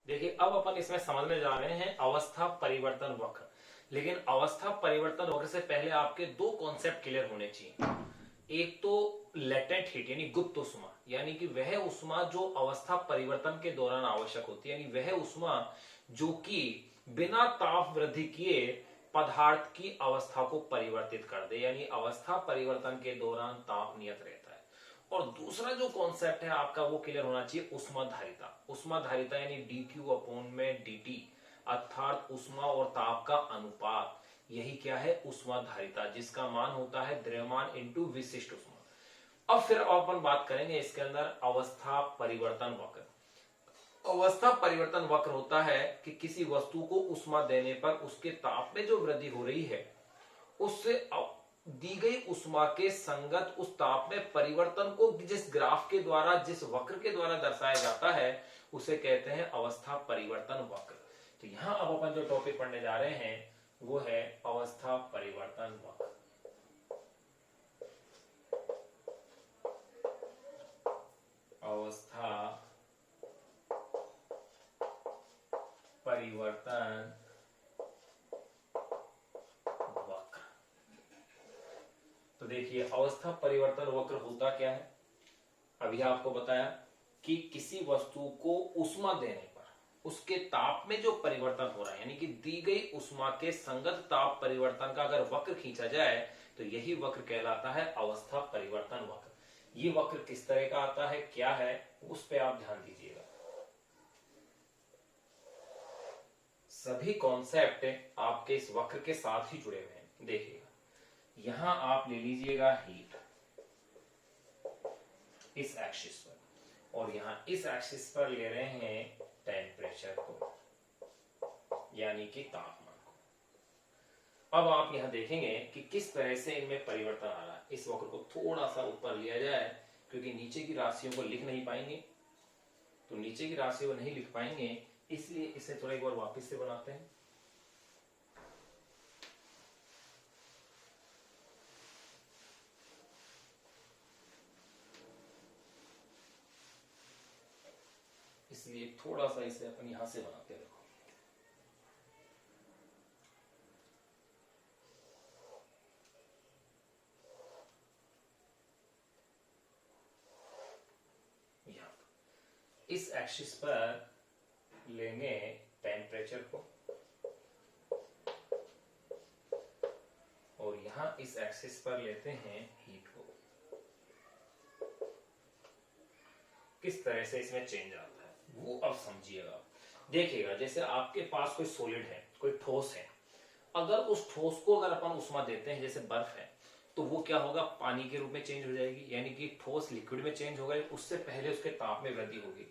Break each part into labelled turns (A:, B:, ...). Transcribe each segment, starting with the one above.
A: देखिए, अब अपन इसमें समझने जा रहे हैं अवस्था परिवर्तन वक्र। लेकिन अवस्था परिवर्तन वक्र से पहले आपके दो कॉन्सेप्ट क्लियर होने चाहिए। एक तो लेटेंट हीट यानी गुप्त उष्मा, यानी कि वह उष्मा जो अवस्था परिवर्तन के दौरान आवश्यक होती है, यानी वह उष्मा जो कि बिना ताप वृद्धि किए पदार्थ की अवस्था को परिवर्तित कर दे, यानी अवस्था परिवर्तन के दौरान ताप नियत रहता है। और दूसरा जो कॉन्सेप्ट है आपका वो क्लियर होना चाहिए उष्माधारिता। उष्माधारिता यानी dq अपॉन में dt, अर्थात उष्मा और ताप का अनुपात। यही क्या है? उष्माधारिता, जिसका मान होता है द्रव्यमान इंटू विशिष्ट उष्मा। अब फिर अपन बात करेंगे इसके अंदर अवस्था परिवर्तन वक्र। अवस्था परिवर्तन वक्र होता है कि किसी वस्तु को उष्मा देने पर उसके ताप में जो वृद्धि हो रही है उससे दी गई उष्मा के संगत उस ताप में परिवर्तन को जिस ग्राफ के द्वारा, जिस वक्र के द्वारा दर्शाया जाता है उसे कहते हैं अवस्था परिवर्तन वक्र। तो यहां अब अपन जो टॉपिक पढ़ने जा रहे हैं वो है अवस्था परिवर्तन वक्र। अवस्था परिवर्तन वक्र। तो देखिए, अवस्था परिवर्तन वक्र होता क्या है? अभी आपको बताया कि किसी वस्तु को उष्मा देने पर उसके ताप में जो परिवर्तन हो रहा है, यानी कि दी गई उष्मा के संगत ताप परिवर्तन का अगर वक्र खींचा जाए तो यही वक्र कहलाता है अवस्था परिवर्तन वक्र। ये वक्र किस तरह का आता है, क्या है, उस पर आप ध्यान दीजिएगा। सभी कॉन्सेप्ट आपके इस वक्र के साथ ही जुड़े हुए हैं। देखिएगा, यहां आप ले लीजिएगा हीट इस एक्सिस पर, और यहां इस एक्सिस पर ले रहे हैं टेम्परेचर को, यानी कि तापमान को। अब आप यहां देखेंगे कि किस तरह से इनमें परिवर्तन आ रहा है। इस वक्र को थोड़ा सा ऊपर लिया जाए, क्योंकि नीचे की राशियों को लिख नहीं पाएंगे, तो नीचे की राशियों को नहीं लिख पाएंगे, इसलिए इसे थोड़ा एक बार वापस से बनाते हैं। इसलिए थोड़ा सा इसे अपन यहां से बनाते हैं। इस एक्सिस पर लेंगे टेम्परेचर को, और यहां इस एक्सिस पर लेते हैं हीट को। किस तरह से इसमें चेंज आता है वो अब समझिएगा। देखिएगा, जैसे आपके पास कोई सॉलिड है, कोई ठोस है, अगर उस ठोस को अगर अपन उष्मा देते हैं, जैसे बर्फ है, तो वो क्या होगा? पानी के रूप में चेंज हो जाएगी, यानी कि ठोस लिक्विड में चेंज होगा। उससे पहले उसके ताप में वृद्धि होगी।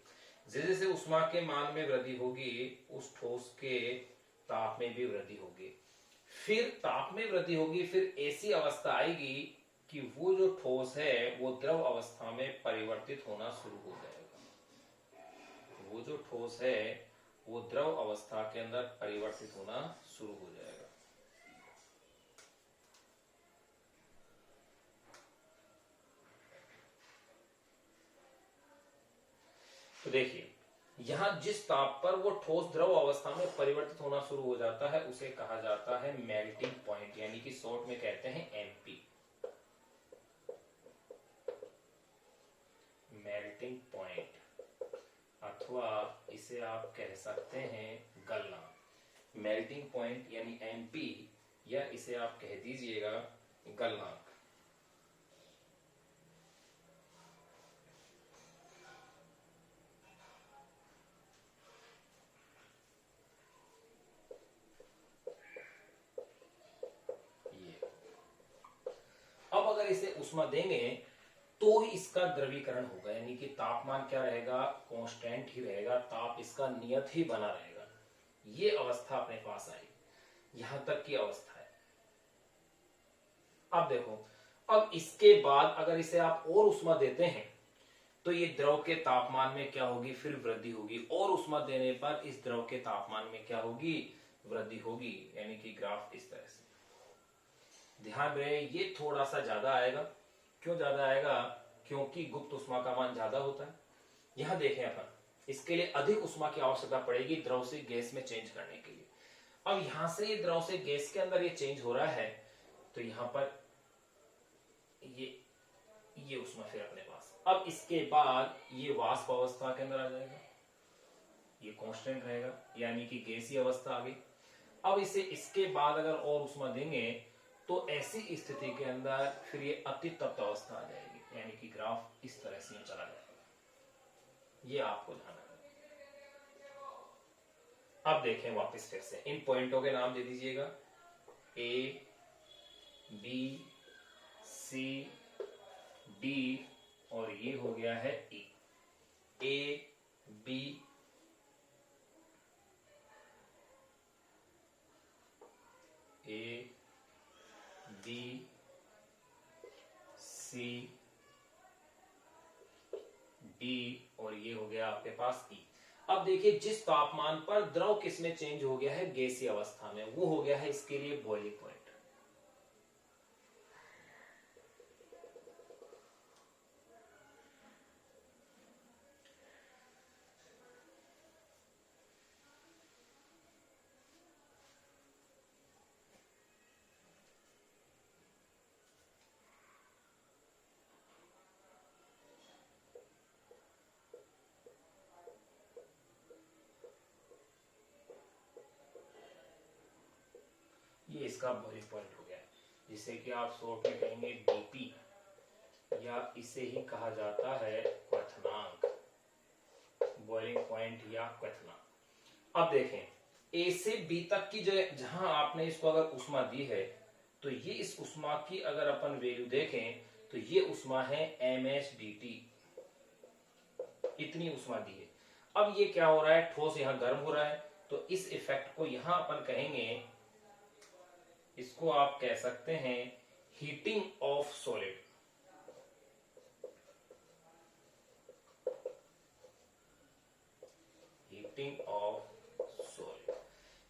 A: जैसे जैसे उष्मा के मान में वृद्धि होगी, उस ठोस के ताप में भी वृद्धि होगी। फिर ताप में वृद्धि होगी, फिर ऐसी अवस्था आएगी कि वो जो ठोस है वो द्रव अवस्था में परिवर्तित होना शुरू हो जाएगा। वो जो ठोस है वो द्रव अवस्था के अंदर परिवर्तित होना शुरू हो जाएगा। तो देखिए, यहां जिस ताप पर वो ठोस द्रव अवस्था में परिवर्तित होना शुरू हो जाता है उसे कहा जाता है मेल्टिंग पॉइंट, यानी कि शॉर्ट में कहते हैं एमपी, मेल्टिंग पॉइंट, अथवा इसे आप कह सकते हैं गलनांक। मेल्टिंग पॉइंट यानी एमपी, या इसे आप कह दीजिएगा गलनांक। अब अगर इसे उष्मा देंगे तो ही इसका द्रवीकरण होगा, यानी कि तापमान क्या रहेगा? कांस्टेंट ही रहेगा, ताप इसका नियत ही बना रहेगा। ये अवस्था अपने पास आई, यहां तक की अवस्था है। अब देखो, अब इसके बाद अगर इसे आप और उष्मा देते हैं तो ये द्रव के तापमान में क्या होगी? फिर वृद्धि होगी, और उष्मा देने पर इस द्रव के तापमान में क्या होगी? वृद्धि होगी, यानी कि ग्राफ इस तरह से। ध्यान रहे, ये थोड़ा सा ज्यादा आएगा। क्यों ज्यादा आएगा? क्योंकि गुप्त उष्मा का मान ज्यादा होता है। यहां देखें अपन, इसके लिए अधिक उष्मा की आवश्यकता पड़ेगी द्रव से गैस में चेंज करने के लिए। अब यहां से ये द्रव से गैस के अंदर ये चेंज हो रहा है, तो यहां पर ये उष्मा फिर अपने पास। अब इसके बाद ये वाष्प अवस्था के अंदर आ जाएगा, ये कांस्टेंट रहेगा, यानी कि गैसीय अवस्था आ गई। अब इसे इसके बाद अगर और उष्मा देंगे तो ऐसी स्थिति के अंदर फिर ये अति तप्त अवस्था आ जाएगी, यानी कि ग्राफ इस तरह से चला जाएगा। ये आपको ध्यान रखना। अब देखें वापस फिर से इन पॉइंटों के नाम दे दीजिएगा, ए, बी, सी, डी और ये हो गया है ई। ए, बी, ए, बी, सी, डी और ये हो गया आपके पास ई। अब देखिए जिस तापमान पर द्रव किसमें चेंज हो गया है, गैसीय अवस्था में, वो हो गया है इसके लिए बॉइलिंग पॉइंट। ये इसका बॉइलिंग पॉइंट हो गया, जिसे कि आप शॉर्ट में कहेंगे बीपी, या इसे ही कहा जाता है क्वथनांक, बॉइलिंग पॉइंट या क्वथनांक। अब देखें ए से बी तक की जो जहां आपने इसको अगर उष्मा दी है, तो ये इस उष्मा की अगर अपन वैल्यू देखें तो ये उष्मा है mHdt, इतनी उष्मा दी है। अब ये क्या हो रहा है, ठोस यहां गर्म हो रहा है, तो इस इफेक्ट को यहां अपन कहेंगे, इसको आप कह सकते हैं heating of solid. Heating of solid.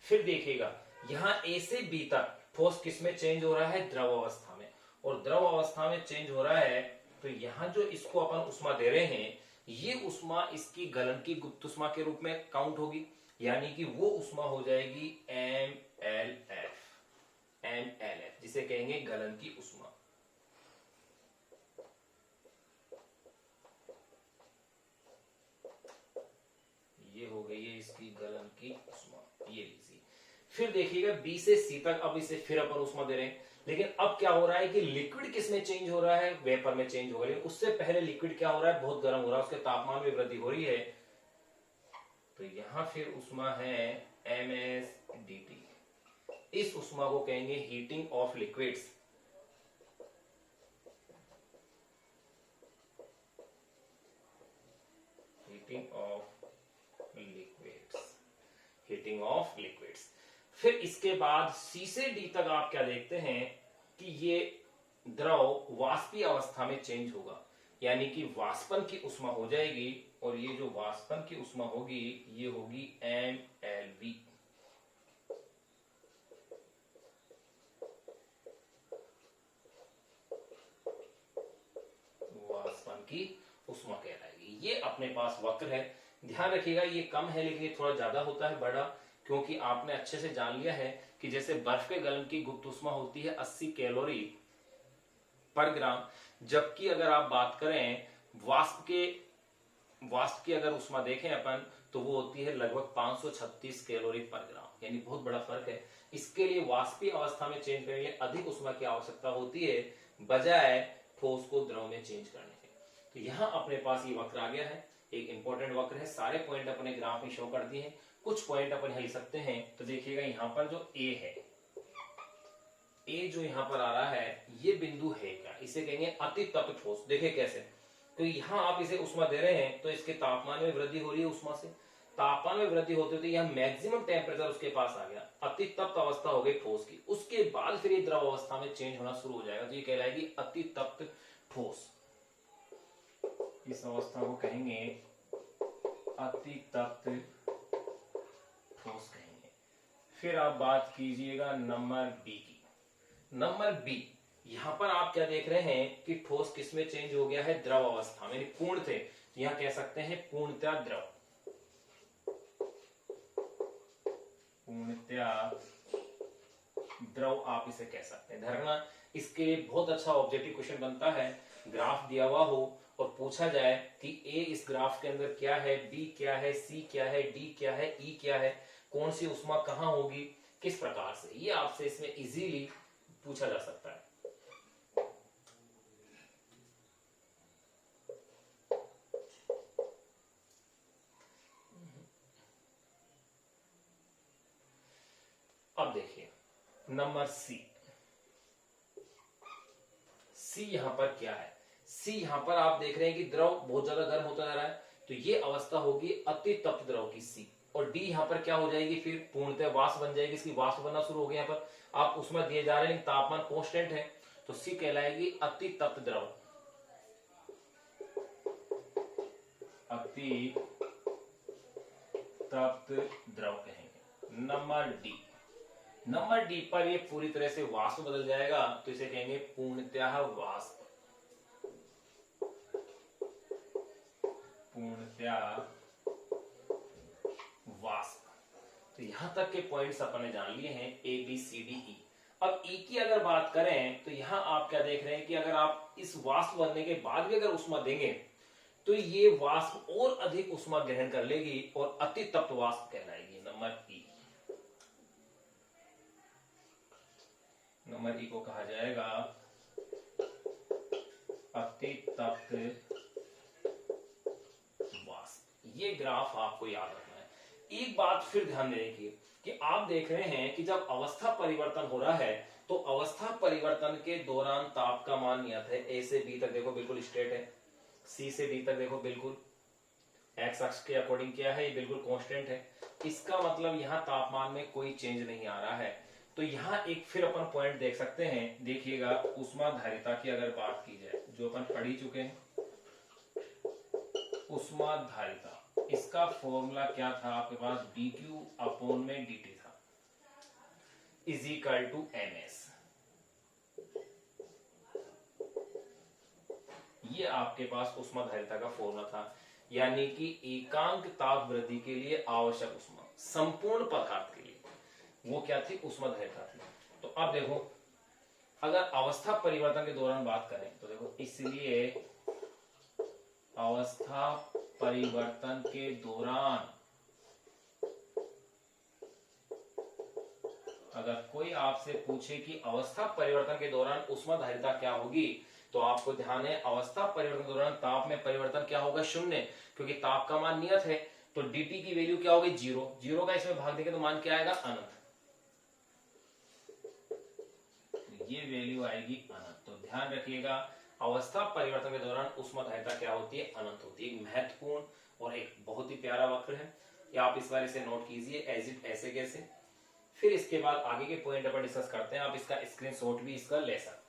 A: फिर देखिएगा यहां ए से बी तक ठोस किसमें चेंज हो रहा है, द्रव अवस्था में, और द्रव अवस्था में चेंज हो रहा है, तो यहां जो इसको अपन उष्मा दे रहे हैं, ये उष्मा इसकी गलन की गुप्त उष्मा के रूप में काउंट होगी, यानी कि वो उष्मा हो जाएगी MLF, जिसे कहेंगे गलन की उष्मा। ये हो गई है इसकी गलन की उष्मा, ये लीजिए। फिर देखिएगा बी से सी तक, अब इसे फिर अपन उष्मा दे रहे हैं, लेकिन अब क्या हो रहा है कि लिक्विड किसमें चेंज हो रहा है, वेपर में चेंज हो रहा है। उससे पहले लिक्विड क्या हो रहा है, बहुत गर्म हो रहा है, उसके तापमान में वृद्धि हो रही है, तो यहां फिर उष्मा है MSDT। इस उष्मा को कहेंगे heating of liquids. Heating of liquids, heating of liquids. फिर इसके बाद सी से डी तक आप क्या देखते हैं कि ये द्रव वाष्पीय अवस्था में चेंज होगा, यानी कि वाष्पन की उष्मा हो जाएगी, और ये जो वाष्पन की उष्मा होगी ये होगी MLV। वाष्पन की उष्मा कहलाएगी। ये अपने पास वक्र है, ध्यान रखिएगा ये कम है, लेकिन ये थोड़ा ज्यादा होता है बड़ा, क्योंकि आपने अच्छे से जान लिया है कि जैसे बर्फ के गलन की गुप्त उष्मा होती है 80 कैलोरी पर ग्राम, जबकि अगर आप बात करें वाष्प की अगर उष्मा देखें अपन, तो वो होती है लगभग 536 कैलोरी पर ग्राम, यानी बहुत बड़ा फर्क है। इसके लिए वाष्पीय अवस्था में चेंज करने के लिए अधिक उष्मा की आवश्यकता होती है, बजाय ठोस को द्रव में चेंज करने के। तो यहां अपने पास ये वक्र आ गया है, एक इंपॉर्टेंट वक्र है, सारे पॉइंट अपने ग्राफ में शो कर दिए हैं, कुछ पॉइंट अपन हिल सकते हैं। तो देखिएगा यहां पर जो ए है, ए जो यहां पर आ रहा है, ये बिंदु है क्या, इसे कहेंगे अति तप्त ठोस। देखिए कैसे, तो यहां आप इसे उष्मा दे रहे हैं, तो इसके तापमान में वृद्धि हो रही है उष्मा से, तापमान में वृद्धि होते होते यहां मैक्सिमम टेम्परेचर उसके पास आ गया, अति तप्त अवस्था हो गई ठोस की, उसके बाद फिर ये द्रव अवस्था में चेंज होना शुरू हो जाएगा, तो ये कहलाएगी अति तप्त ठोस। इस अवस्था को कहेंगे अति तप्त ठोस कहेंगे। फिर आप बात कीजिएगा नंबर बी की। नंबर बी, यहां पर आप क्या देख रहे हैं कि ठोस किसमें चेंज हो गया है, द्रव अवस्था में, पूर्ण थे, यहां कह सकते हैं पूर्णतः द्रव। या द्रव आप इसे कह सकते हैं। ध्यान रखना, इसके लिए बहुत अच्छा ऑब्जेक्टिव क्वेश्चन बनता है। ग्राफ दिया हुआ हो और पूछा जाए कि ए इस ग्राफ के अंदर क्या है, बी क्या है, सी क्या है, डी क्या है, ई क्या है, कौन सी उष्मा कहां होगी, किस प्रकार से, ये आपसे इसमें इजीली पूछा जा सकता है। अब देखिए नंबर सी यहां पर क्या है। सी यहां पर आप देख रहे हैं कि द्रव बहुत ज्यादा गर्म होता जा रहा है, तो ये अवस्था होगी अति तप्त द्रव की सी। और डी यहां पर क्या हो जाएगी, फिर पूर्णतः वाष्प बन जाएगी, इसकी वाष्प बनना शुरू हो गया। यहाँ पर आप उसमें दिए जा रहे हैं, तापमान कांस्टेंट है, तो सी कहलाएगी अति तप्त द्रव। अति तप्त द्रव कहेंगे। नंबर डी पर ये पूरी तरह से वाष्प बदल जाएगा, तो इसे कहेंगे पूर्णतः वाष्प। तो यहां तक के पॉइंट्स अपन ने जान लिए हैं, A B C D E. अब ई की अगर बात करें तो यहां आप क्या देख रहे हैं कि अगर आप इस वाष्प बनने के बाद भी अगर उष्मा देंगे तो ये वाष्प और अधिक उष्मा ग्रहण कर लेगी और अति तप्त वाष्प कहलाएगी। नंबर ई को कहा जाएगा अति तप्त वाष्प। ये ग्राफ आपको याद रखना है। एक बात फिर ध्यान देने की कि आप देख रहे हैं कि जब अवस्था परिवर्तन हो रहा है तो अवस्था परिवर्तन के दौरान ताप का मान नियत है। ए से बी तक देखो बिल्कुल स्ट्रेट है, सी से डी तक देखो बिल्कुल एक्स अक्ष के अकॉर्डिंग क्या है, ये बिल्कुल कांस्टेंट है। इसका मतलब यहाँ तापमान में कोई चेंज नहीं आ रहा है। तो यहाँ एक फिर अपन पॉइंट देख सकते हैं, देखिएगा उष्माधारिता की अगर बात की जाए, जो अपन पढ़ ही चुके हैं, उष्माधारिता, इसका फॉर्मूला क्या था आपके पास, dq अपॉन में dt था, इज इक्वल टू ms। ये आपके पास उष्माधारिता का फॉर्मूला था, यानी कि एकांक ताप वृद्धि के लिए आवश्यक उष्मा संपूर्ण पदार्थ के लिए वो क्या थी, उष्माधारिता थी। तो अब देखो अगर अवस्था परिवर्तन के दौरान बात करें तो देखो, इसलिए अवस्था परिवर्तन के दौरान अगर कोई आपसे पूछे कि अवस्था परिवर्तन के दौरान उष्माधारिता क्या होगी, तो आपको ध्यान है अवस्था परिवर्तन के दौरान ताप में परिवर्तन क्या होगा, शून्य, क्योंकि ताप का मान नियत है। तो dt की वैल्यू क्या होगी, जीरो का इसमें भाग देंगे तो मान क्या आएगा, अनंत। ये वैल्यू आएगी अनंत। तो ध्यान रखिएगा अवस्था परिवर्तन के दौरान उष्माधारिता क्या होती है, अनंत होती है। एक महत्वपूर्ण और एक बहुत ही प्यारा वक्र है, या आप इस बार इसे नोट कीजिए एज इट ऐसे कैसे। फिर इसके बाद आगे के पॉइंट अपन डिस्कस करते हैं, आप इसका स्क्रीनशॉट भी इसका ले सकते हैं।